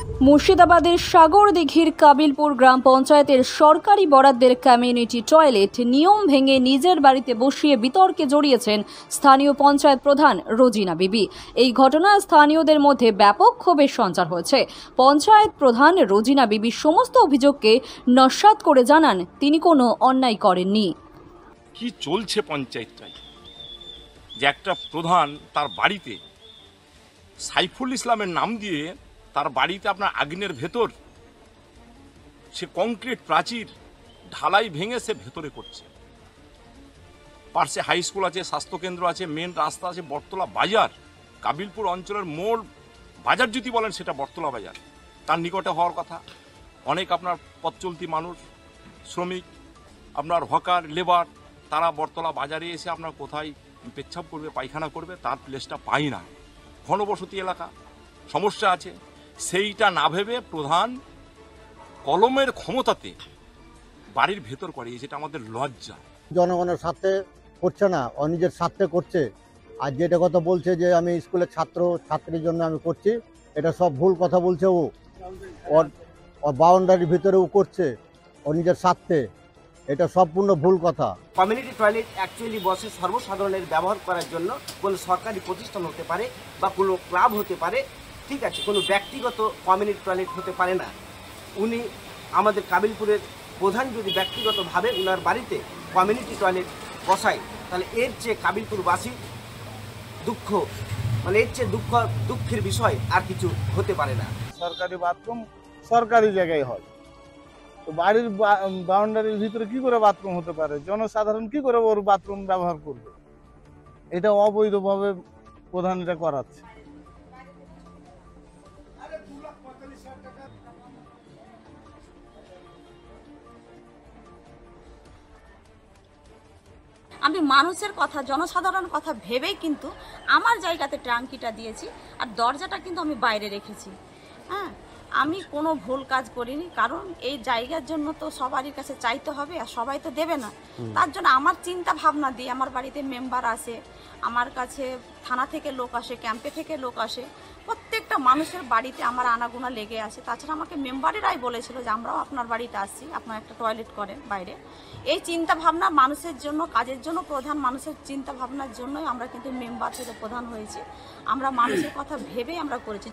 মুর্শিদাবাদের সাগরদিঘির কাবিলপুর গ্রাম পঞ্চায়েতের সরকারি বরাদ্দের কমিউনিটি টয়লেট নিয়ম ভেঙে নিজের বাড়িতে বসিয়ে বিতর্কে জড়িয়েছেন স্থানীয় পঞ্চায়েত প্রধান রোজিনা বিবি। এই ঘটনায় স্থানীয়দের মধ্যে ব্যাপক ক্ষোভের সঞ্চার হয়েছে। পঞ্চায়েত প্রধান রোজিনা বিবি সমস্ত অভিযোগকে নস্যাৎ করে জানান তিনি কোনো অন্যায় করেননি। কি চলছে পঞ্চায়েতটাই যে একটা প্রধান তার বাড়িতে সাইফুল ইসলামের নাম দিয়ে তার বাড়িতে আপনার আগ্নের ভেতর সে কংক্রিট প্রাচীর ঢালাই ভেঙে সে ভেতরে করছে। পার্শ্বে হাই স্কুল আছে, স্বাস্থ্যকেন্দ্র আছে, মেন রাস্তা আছে, বটতলা বাজার, কাবিলপুর অঞ্চলের মোড় বাজার যদি বলেন সেটা বটতলা বাজার, তার নিকটে হওয়ার কথা। অনেক আপনার পথ চলতি মানুষ, শ্রমিক, আপনার হকার, লেবার, তারা বটতলা বাজারে এসে আপনার কোথায় পেচ্ছাপ করবে, পায়খানা করবে, তার প্লেসটা পায় না। ঘনবসতি এলাকা, সমস্যা আছে। সেইটা না ভেবে প্রধান কলমের ক্ষমতাতে বাড়ির ভেতর করে, যেটা আমাদের লজ্জা। জনগণের স্বার্থে করছে না, ও নিজের স্বার্থে করছে। আর যেটা কথা বলছে যে আমি স্কুলের ছাত্রীর জন্য আমি করছি, এটা সব ভুল কথা বলছে। ওর বাউন্ডারির ভিতরে ও করছে ও নিজের স্বার্থে, এটা সম্পূর্ণ ভুল কথা। কমিউনিটি টয়লেট অ্যাকচুয়ালি বসে সর্বসাধারণের ব্যবহার করার জন্য কোনো সরকারি প্রতিষ্ঠান হতে পারে বা কোনো ক্লাব হতে পারে, ঠিক আছে, কোনো ব্যক্তিগত কমিউনিটি টয়লেট হতে পারে না। উনি আমাদের কাবিলপুরের প্রধান যদি ব্যক্তিগতভাবে ওনার বাড়িতে কমিউনিটি টয়লেট বসায়, তাহলে এর চেয়ে কাবিলপুরবাসী দুঃখ, মানে এর চেয়ে দুঃখের বিষয় আর কিছু হতে পারে না। সরকারি বাথরুম সরকারি জায়গায় হয়, তো বাড়ির বাউন্ডারির ভিতরে কি করে বাথরুম হতে পারে? জনসাধারণ কি করে ওর বাথরুম ব্যবহার করবে? এটা অবৈধভাবে প্রধান এটা করাচ্ছে। আমি মানুষের কথা, জনসাধারণের কথা ভেবেই কিন্তু আমার জায়গাতে ট্যাঙ্কিটা দিয়েছি, আর দরজাটা কিন্তু আমি বাইরে রেখেছি। হ্যাঁ, আমি কোনো ভুল কাজ করিনি, কারণ এই জায়গার জন্য তো সবারই কাছে চাইতে হবে, আর সবাই তো দেবে না। তার জন্য আমার চিন্তা ভাবনা দিয়ে আমার বাড়িতে মেম্বার আসে, আমার কাছে থানা থেকে লোক আসে, ক্যাম্পে থেকে লোক আসে, প্রত্যেকটা মানুষের বাড়িতে আমার আনাগোনা লেগে আসে। তাছাড়া আমাকে মেম্বারেরাই বলেছিল যে আমরাও আপনার বাড়িতে আসছি, আপনার একটা টয়লেট করেন বাইরে। এই চিন্তা ভাবনা মানুষের জন্য, কাজের জন্য প্রধান, মানুষের চিন্তা ভাবনার জন্যই আমরা কিন্তু মেম্বার থেকে প্রধান হয়েছি। আমরা মানুষের কথা ভেবেই আমরা করেছি।